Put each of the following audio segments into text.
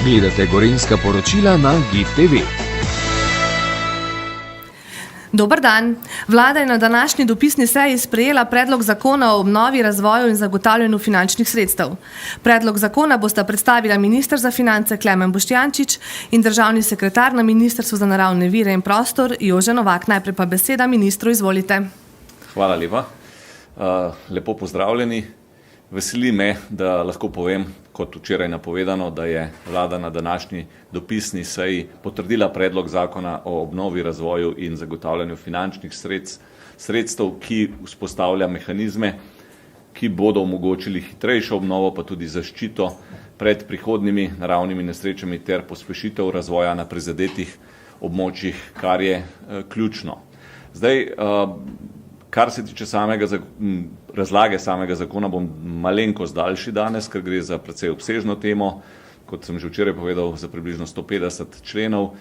Gledate Gorenjska poročila na GIF TV. Dober dan. Vlada je na današnji dopisni seji sprejela predlog zakona o obnovi, razvoju in zagotavljanju finančnih sredstev. Predlog zakona bosta predstavila minister za finance Klemen Boštjančič in državni sekretar na Ministrstvu za naravne vire in prostor Jože Novak. Najprej pa beseda ministru, izvolite. Hvala lepa. Lepo pozdravljeni. Veseli me, da lahko povem, kot včeraj napovedano, da je vlada na današnji dopisni seji potrdila predlog zakona o obnovi, razvoju in zagotavljanju finančnih sredstev, ki vzpostavlja mehanizme, ki bodo omogočili hitrejšo obnovo, pa tudi zaščito pred prihodnjimi naravnimi nesrečami ter pospešitev razvoja na prizadetih območjih, kar je ključno. Zdaj, kar se tiče razlage samega zakona, bom malenkost daljši danes, ker gre za precej obsežno temo, kot sem že včeraj povedal, za približno 150 členov,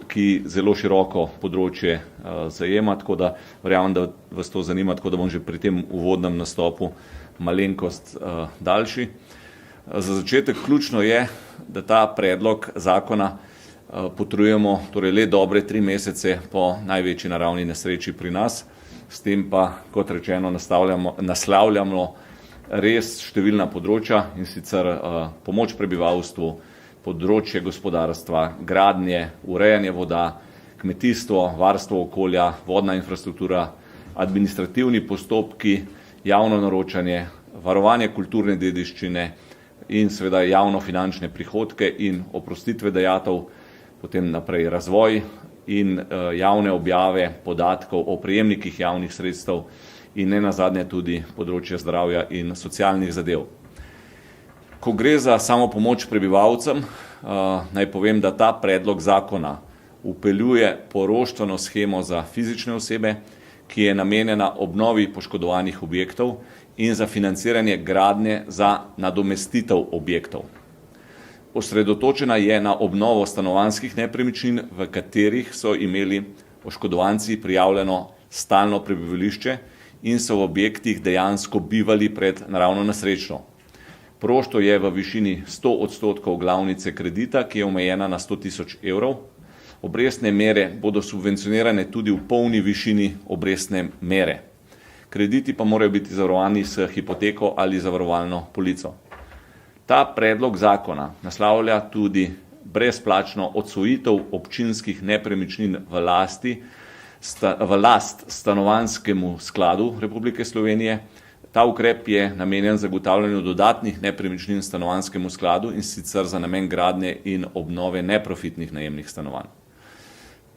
ki zelo široko področje zajema, tako da verjamem, da vas to zanima, tako da bom že pri tem uvodnem nastopu malenkost daljši. Za začetek ključno je, da ta predlog zakona potrebujemo torej le dobre 3 mesece po največji naravni nesreči pri nas. S tem pa, kot rečeno, naslavljamo res številna področja, in sicer pomoč prebivalstvu, področje gospodarstva, gradnje, urejanje voda, kmetijstvo, varstvo okolja, vodna infrastruktura, administrativni postopki, javno naročanje, varovanje kulturne dediščine in seveda javno finančne prihodke in oprostitve dajatev, potem naprej razvoj in javne objave podatkov o prejemnikih javnih sredstev in ne nazadnje tudi področje zdravja in socialnih zadev. Ko gre za samo pomoč prebivalcem, naj povem, da ta predlog zakona vpeljuje poroštveno shemo za fizične osebe, ki je namenjena obnovi poškodovanih objektov in za financiranje gradnje za nadomestitev objektov. Osredotočena je na obnovo stanovanjskih nepremičnin, v katerih so imeli oškodovanci prijavljeno stalno prebivališče in so v objektih dejansko bivali pred naravno nesrečno. Poroštvo je v višini 100% glavnice kredita, ki je omejena na 100 000 evrov. Obrestne mere bodo subvencionirane tudi v polni višini obrestne mere. Krediti pa morajo biti zavarovani s hipoteko ali zavarovalno polico. Ta predlog zakona naslavlja tudi brezplačno odsvojitev občinskih nepremičnin v last Stanovanjskemu skladu Republike Slovenije. Ta ukrep je namenjen zagotavljanju dodatnih nepremičnin Stanovanjskemu skladu, in sicer za namen gradnje in obnove neprofitnih najemnih stanovanj.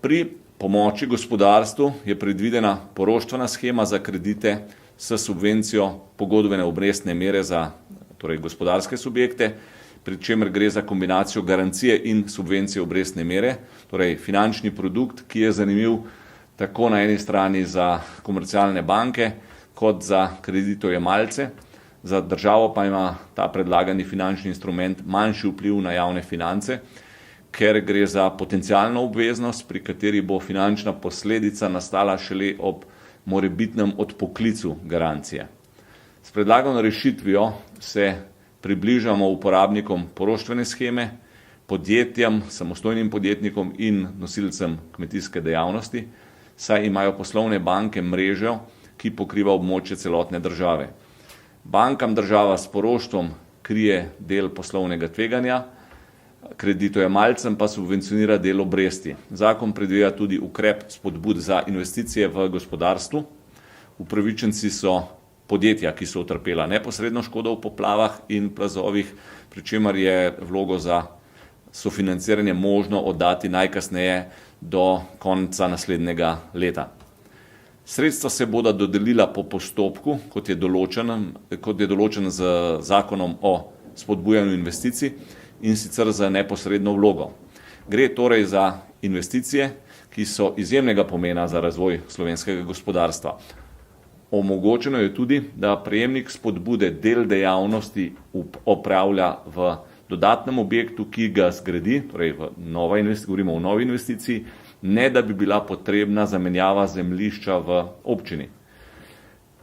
Pri pomoči gospodarstvu je predvidena poroštvena shema za kredite s subvencijo pogodbene obrestne mere za torej gospodarske subjekte, pri čemer gre za kombinacijo garancije in subvencije obrestne mere, torej finančni produkt, ki je zanimiv tako na eni strani za komercialne banke, kot za kreditojemalce. Za državo pa ima ta predlagani finančni instrument manjši vpliv na javne finance, ker gre za potencialno obveznost, pri kateri bo finančna posledica nastala šele ob morebitnem odpoklicu garancije. S predlagano rešitvijo se približamo uporabnikom poroštvene sheme, podjetjem, samostojnim podjetnikom in nosilcem kmetijske dejavnosti, saj imajo poslovne banke mrežo, ki pokriva območje celotne države. Bankam država s poroštvom krije del poslovnega tveganja, kreditojemalcem pa subvencionira del obresti. Zakon predvideva tudi ukrep spodbud za investicije v gospodarstvu. Upravičenci so podjetja, ki so utrpela neposredno škodo v poplavah in plazovih, pri čemer je vlogo za sofinanciranje možno oddati najkasneje do konca naslednjega leta. Sredstva se bodo dodelila po postopku, kot je določen z zakonom o spodbujanju investicij, in sicer za neposredno vlogo. Gre torej za investicije, ki so izjemnega pomena za razvoj slovenskega gospodarstva. Omogočeno je tudi, da prejemnik spodbude del dejavnosti opravlja v dodatnem objektu, ki ga zgradi, torej govorimo o novi investiciji, ne da bi bila potrebna zamenjava zemljišča v občini.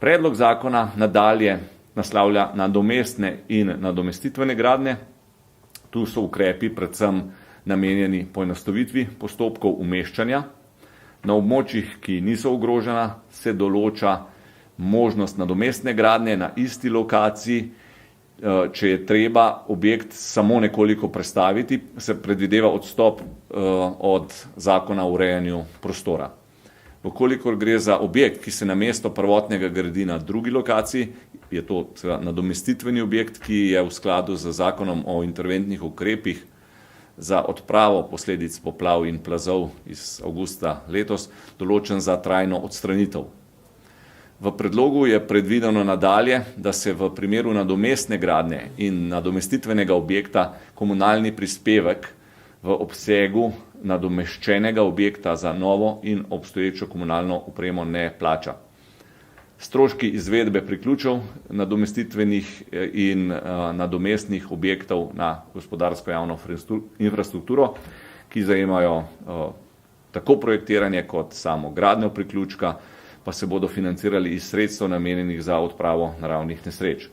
Predlog zakona nadalje naslavlja nadomestne in nadomestitvene gradnje. Tu so ukrepi predvsem namenjeni poenostavitvi postopkov umeščanja. Na območjih, ki niso ogrožena, se določa možnost nadomestne gradnje na isti lokaciji, če je treba objekt samo nekoliko prestaviti, se predvideva odstop od zakona o urejanju prostora. Vkolikor gre za objekt, ki se namesto prvotnega gradi na drugi lokaciji, je to nadomestitveni objekt, ki je v skladu z zakonom o interventnih ukrepih za odpravo posledic poplav in plazov iz avgusta letos, določen za trajno odstranitev. V predlogu je predvideno nadalje, da se v primeru nadomestne gradnje in nadomestitvenega objekta komunalni prispevek v obsegu nadomeščenega objekta za novo in obstoječo komunalno opremo ne plača. Stroški izvedbe priključkov nadomestitvenih in nadomestnih objektov na gospodarsko javno infrastrukturo, ki zajemajo tako projektiranje kot samo gradnjo priključka, pa se bodo financirali iz sredstev namenjenih za odpravo naravnih nesreč.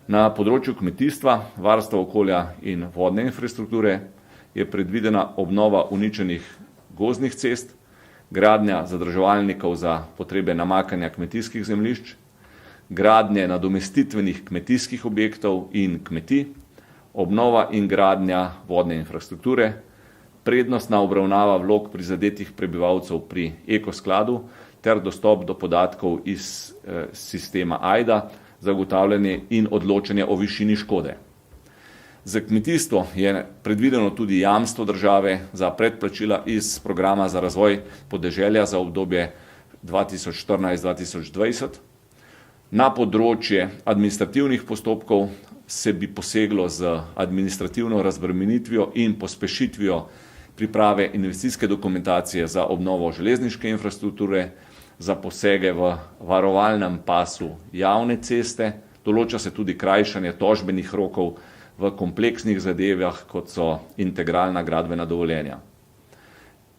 Na področju kmetijstva, varstva okolja in vodne infrastrukture je predvidena obnova uničenih gozdnih cest, gradnja zadrževalnikov za potrebe namakanja kmetijskih zemljišč, gradnje nadomestitvenih kmetijskih objektov in kmetij, obnova in gradnja vodne infrastrukture, prednostna obravnava vlog prizadetih prebivalcev pri ekoskladu ter dostop do podatkov iz sistema AIDA, zagotavljanje in odločanje o višini škode. Za kmetijstvo je predvideno tudi jamstvo države za predplačila iz programa za razvoj podeželja za obdobje 2014-2020. Na področje administrativnih postopkov se bi poseglo z administrativno razbremenitvijo in pospešitvijo priprave investicijske dokumentacije za obnovo železniške infrastrukture, za posege v varovalnem pasu javne ceste, določa se tudi krajšanje tožbenih rokov v kompleksnih zadevah, kot so integralna gradbena dovoljenja.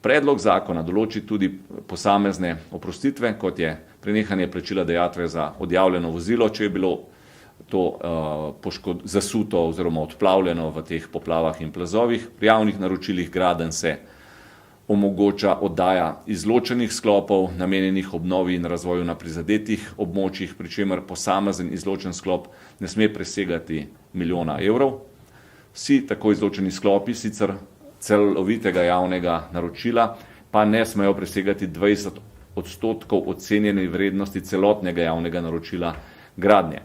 Predlog zakona določi tudi posamezne oprostitve, kot je prenehanje plačila dajatve za odjavljeno vozilo, če je bilo to zasuto oziroma odplavljeno v teh poplavah in plazovih. Pri javnih naročilih gradenj se omogoča oddaja izločenih sklopov, namenjenih obnovi in razvoju na prizadetih območjih, pri čemer posamezen izločen sklop ne sme presegati 1 milijona evrov. Vsi tako izločeni sklopi sicer celovitega javnega naročila pa ne smejo presegati 20% ocenjene vrednosti celotnega javnega naročila gradnje.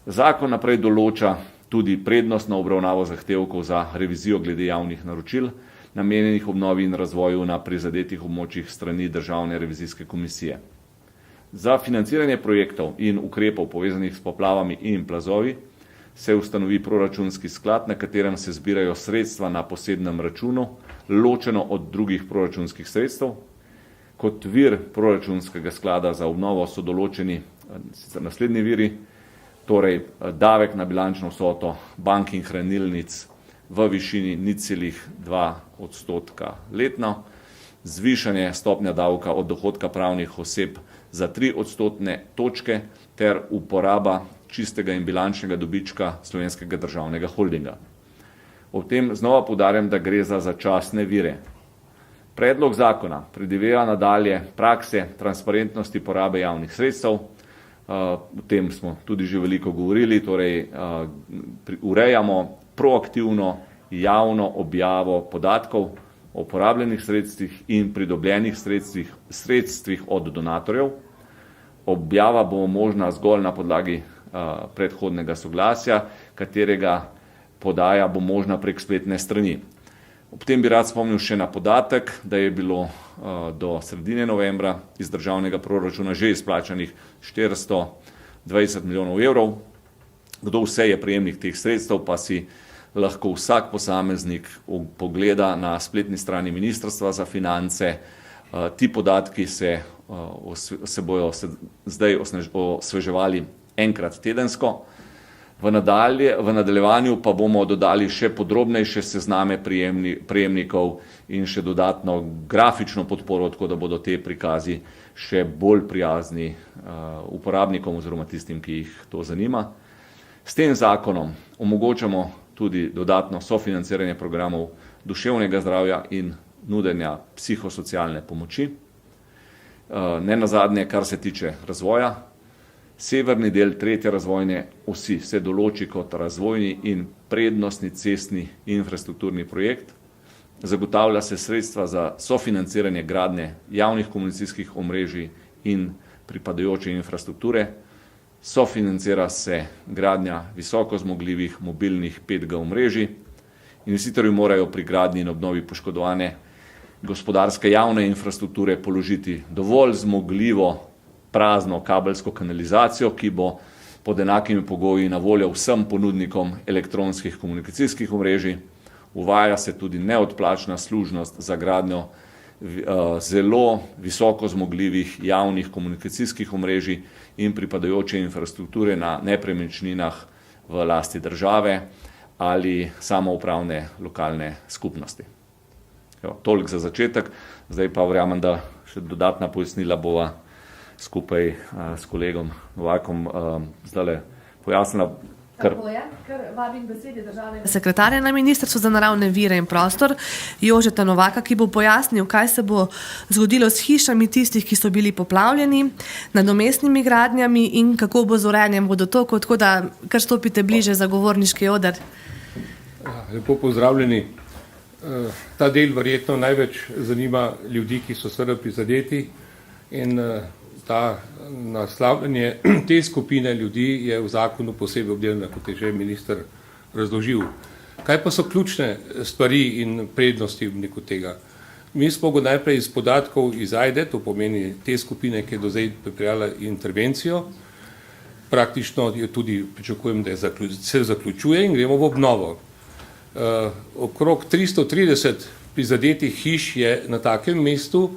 Zakon naprej določa tudi prednostno obravnavo zahtevkov za revizijo glede javnih naročil, namenjenih obnovi in razvoju na prizadetih območjih strani Državne revizijske komisije. Za financiranje projektov in ukrepov povezanih s poplavami in plazovi se ustanovi proračunski sklad, na katerem se zbirajo sredstva na posebnem računu, ločeno od drugih proračunskih sredstev. Kot vir proračunskega sklada za obnovo so določeni naslednji viri, torej davek na bilančno vsoto bank in hranilnic v višini 0,2% letno, zvišanje stopnja davka od dohodka pravnih oseb za 3 odstotne točke ter uporaba čistega in bilančnega dobička Slovenskega državnega holdinga. Ob tem znova poudarjam, da gre za začasne vire. Predlog zakona predvideva nadalje prakse transparentnosti porabe javnih sredstev. O tem smo tudi že veliko govorili, torej urejamo proaktivno javno objavo podatkov o porabljenih sredstvih in pridobljenih sredstvih od donatorjev. Objava bo možna zgolj na podlagi predhodnega soglasja, katerega podaja bo možna prek spletne strani. Ob tem bi rad spomnil še na podatek, da je bilo do sredine novembra iz državnega proračuna že izplačanih 420 milijonov evrov. Kdo vse je prejemnik teh sredstev, pa si lahko vsak posameznik pogleda na spletni strani Ministrstva za finance. Ti podatki se bojo zdaj osveževali enkrat tedensko. V nadaljevanju pa bomo dodali še podrobnejše sezname prejemnikov in še dodatno grafično podporo, tako da bodo te prikazi še bolj prijazni uporabnikom oziroma tistim, ki jih to zanima. S tem zakonom omogočamo tudi dodatno sofinanciranje programov duševnega zdravja in nudenja psihosocialne pomoči. Ne nazadnje, kar se tiče razvoja, severni del 3. razvojne osi se določi kot razvojni in prednostni cestni infrastrukturni projekt. Zagotavlja se sredstva za sofinanciranje gradnje javnih komunikacijskih omrežij in pripadajoče infrastrukture. Sofinancira se gradnja visoko zmogljivih mobilnih 5G omrežij. Investitorji morajo pri gradnji in obnovi poškodovane gospodarske javne infrastrukture položiti dovolj zmogljivo prazno kabelsko kanalizacijo, ki bo pod enakimi pogoji na voljo vsem ponudnikom elektronskih komunikacijskih omrežij. Uvaja se tudi neodplačna služnost za gradnjo zelo visoko zmogljivih javnih komunikacijskih omrežij in pripadajoče infrastrukture na nepremičninah v lasti države ali samoupravne lokalne skupnosti. Toliko za začetek, zdaj pa verjamem, da še dodatna pojasnila bova skupaj s kolegom Novakom zdajle pojasnila. Tako je, ker vabim besedi državnega sekretarja na Ministrstvu za naravne vire in prostor, Jožeta Novaka, ki bo pojasnil, kaj se bo zgodilo s hišami tistih, ki so bili poplavljeni, nadomestnimi gradnjami in kako bo z urejanjem vodotokov, tako da kar stopite bliže za govorniški oder. Lepo pozdravljeni. Ta del verjetno največ zanima ljudi, ki so seveda prizadeti, in ta naslavljanje te skupine ljudi je v zakonu posebej obdelano, kot je že minister razložil. Kaj pa so ključne stvari in prednosti tega? Mi smo najprej iz podatkov iz AJDE, to pomeni te skupine, ki je do zdaj pripravila intervencijo, praktično tudi pričakujem, da se zaključuje in gremo v obnovo. Okrog 330 prizadetih hiš je na takem mestu,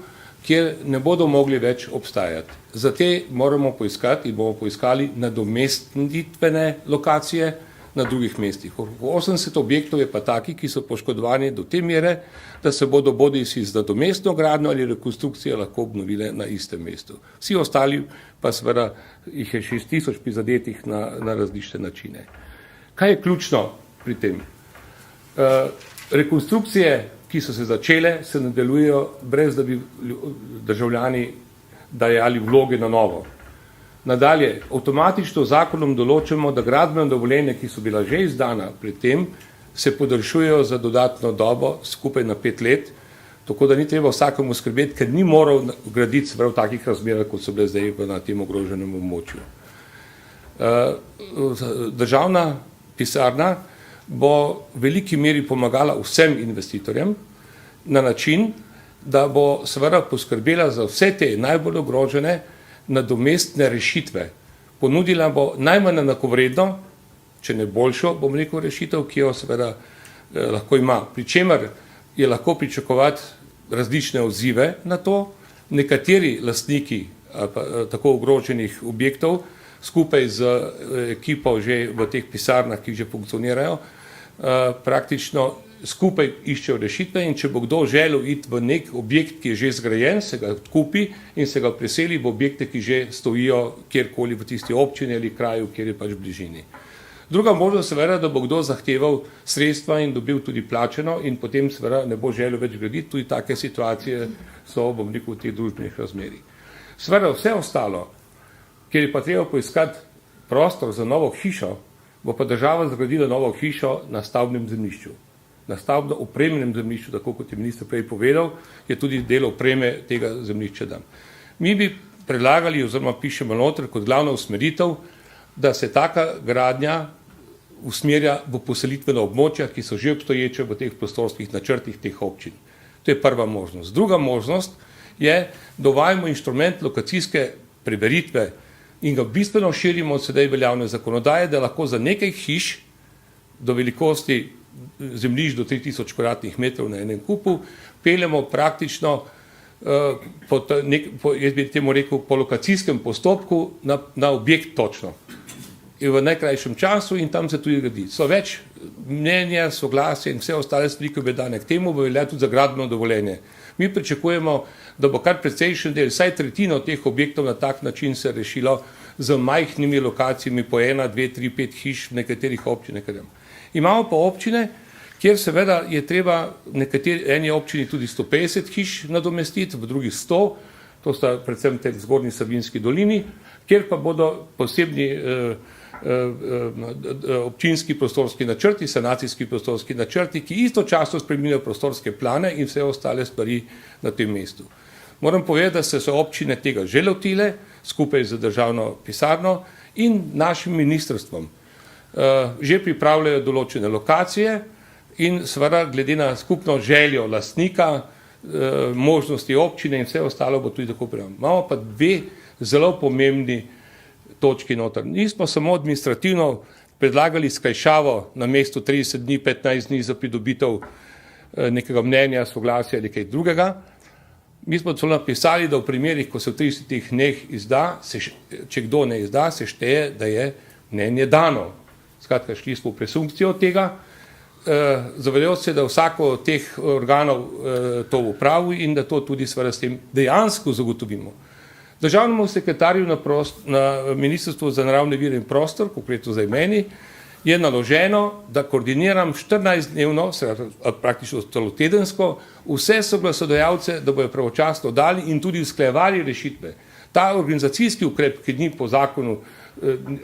kjer ne bodo mogli več obstajati. Za te moramo poiskati in bomo poiskali nadomestitvene lokacije na drugih mestih. 80 objektov je pa taki, ki so poškodovani do te mere, da se bodo bodisi z nadomestno gradnjo ali rekonstrukcijo lahko obnovile na istem mestu. Vsi ostali pa seveda jih je 6000 prizadetih na različne načine. Kaj je ključno pri tem? Rekonstrukcije, ki so se začele, se nadaljujejo brez da bi državljani dajali vloge na novo. Nadalje, avtomatično zakonom določamo, da gradbena dovoljenja, ki so bila že izdana pred tem, se podaljšujejo za dodatno dobo, skupaj na 5 let, tako da ni treba vsakemu skrbeti, ker ni moral graditi v takih razmerah, kot so bile zdaj na tem ogroženem območju. Državna pisarna bo v veliki meri pomagala vsem investitorjem na način, da bo seveda poskrbela za vse te najbolj ogrožene nadomestne rešitve. Ponudila bo najmanj enakovredno, če ne boljšo, bom rekel, rešitev, ki jo seveda lahko ima. Pri čemer je lahko pričakovati različne odzive na to. Nekateri lastniki tako ogroženih objektov skupaj z ekipo že v teh pisarnah, ki že funkcionirajo, praktično skupaj iščejo rešitve, in če bo kdo želel iti v nek objekt, ki je že zgrajen, se ga kupi in se ga preseli v objekte, ki že stojijo kjerkoli v tisti občini ali kraju, kjer je pač v bližini. Druga možnost seveda, da bo kdo zahteval sredstva in dobil tudi plačeno in potem seveda ne bo želel več graditi. Tudi take situacije so, bom rekel, v teh družbenih razmerih. Seveda vse ostalo, kjer je pa treba poiskati prostor za novo hišo, bo pa država zgradila novo hišo na stavbnem zemljišču. Na stavbno opremljenem zemljišču, tako kot je minister prej povedal, je tudi del opreme tega zemljišča dan. Mi bi predlagali, oziroma pišemo noter kot glavna usmeritev, da se taka gradnja usmerja v poselitvena območja, ki so že obstoječe v teh prostorskih načrtih teh občin. To je prva možnost. Druga možnost je, da uvajamo inštrument lokacijske preveritve in ga bistveno širimo od sedaj veljavne zakonodaje, da lahko za nekaj hiš do velikosti zemljišč do 3000 kvadratnih metrov na enem kupu peljemo praktično jaz bi temu rekel, po lokacijskem postopku na objekt točno. In v najkrajšem času in tam se tudi gradi. So več mnenja, soglasje in vse ostale stvari, ki bi dane k temu, bo velja tudi za gradbeno dovoljenje. Mi pričakujemo, da bo kar precejšen del, vsaj tretjino teh objektov na tak način se rešilo z majhnimi lokacijami po 1, 2, 3, 5 hiš v nekaterih občinah. Imamo pa občine, kjer seveda je treba eni občini tudi 150 hiš nadomestiti, v drugih 100, to sta predvsem v Zgornji Savinjski dolini, kjer pa bodo posebni občinski prostorski načrti, sanacijski prostorski načrti, ki istočasno spreminjajo prostorske plane in vse ostale stvari na tem mestu. Moram povedati, da so občine tega že lotile, skupaj z državno pisarno in našim ministrstvom. Že pripravljajo določene lokacije in seveda glede na skupno željo lastnika, možnosti občine in vse ostalo bo tudi tako pripravljeno. Imamo pa dve zelo pomembni točki noter. Nismo samo administrativno predlagali skrajšavo na mestu 30 dni, 15 dni za pridobitev nekega mnenja, soglasja ali kaj drugega. Mi smo celo napisali, da v primerih, ko se v 30 dneh izda, če kdo ne izda, se šteje, da je mnenje dano. Skratka, šli smo v presumpcijo tega, zavedajoč se, da vsako od teh organov to upravi in da to tudi seveda s tem dejansko zagotovimo. Državnemu sekretarju na Ministrstvu za naravne vire in prostor, konkretno zdaj meni, je naloženo, da koordiniram 14-dnevno, praktično celotedensko, vse soglasodajalce, da bojo pravočasno dali in tudi usklajevali rešitve. Ta organizacijski ukrep, ki ni po zakonu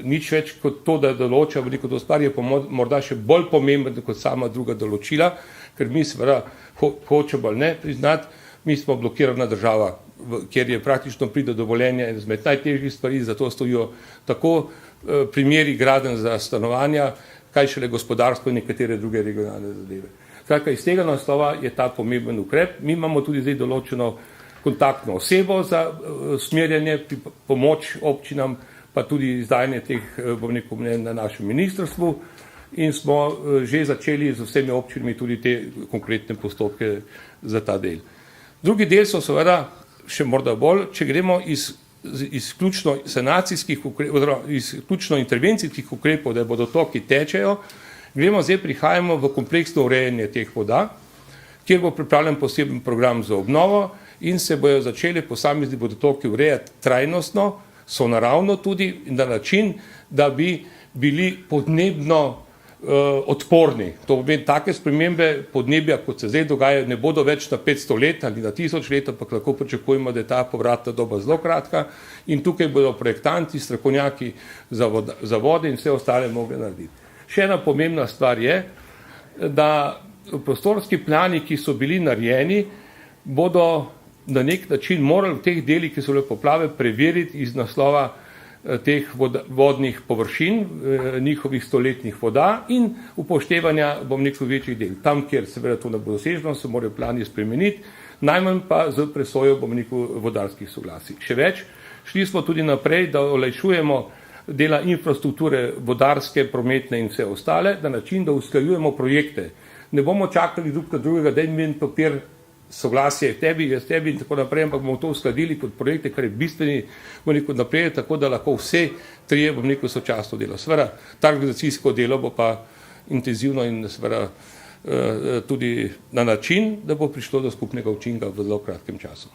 nič več kot to, da določa veliko to stvar, je morda še bolj pomemben kot sama druga določila, ker mi seveda hočemo ali ne priznati, mi smo blokirana država, kjer je praktično pride dovoljenja izmed najtežjih stvari, zato stojijo tako primeri gradenj za stanovanja, kaj šele gospodarstvo in nekatere druge regionalne zadeve. Skratka, iz tega naslova je ta pomemben ukrep. Mi imamo tudi zdaj določeno kontaktno osebo za usmerjanje, pomoč občinam, pa tudi izdajanje teh, bom rekel, mnenj na našem ministrstvu in smo že začeli z vsemi občinami tudi te konkretne postopke za ta del. Drugi del so seveda še morda bolj, če gremo iz izključno sanacijskih ukrepov, oziroma izključno intervencijskih ukrepov, da vodotoki tečejo, prihajamo v kompleksno urejanje teh voda, kjer bo pripravljen poseben program za obnovo in se bojo začeli posamezni vodotoki urejati trajnostno, sonaravno tudi in na način, da bi bili podnebno odporni. To pomeni, take spremembe podnebja, kot se zdaj dogajajo, ne bodo več na 500 let ali na 1000 let, ampak lahko pričakujemo, da je ta povratna doba zelo kratka in tukaj bodo projektanti, strokovnjaki za vode in vse ostale mogli narediti. Še ena pomembna stvar je, da prostorski plani, ki so bili narejeni, bodo na nek način morali v teh delih, ki so bile poplave, preveriti iz naslova teh vodnih površin, njihovih stoletnih voda in upoštevanja, bom rekel, večjih del. Tam, kjer seveda to ne bo doseženo, se morajo plani spremeniti, najmanj pa z presojo, bom rekel, vodarskih soglasij. Še več, šli smo tudi naprej, da olajšujemo dela infrastrukture vodarske, prometne in vse ostale, na način, da usklajujemo projekte. Ne bomo čakali drug na drugega, da imam papir, soglasje tebi, jaz tebi in tako naprej, ampak bomo to uskladili kot projekte, kar je bistveni, bom rekel, naprej, tako da lahko vse trije, bom rekel, sočasno delo. Seveda, ta organizacijsko delo bo pa intenzivno in seveda tudi na način, da bo prišlo do skupnega učinka v zelo kratkem času.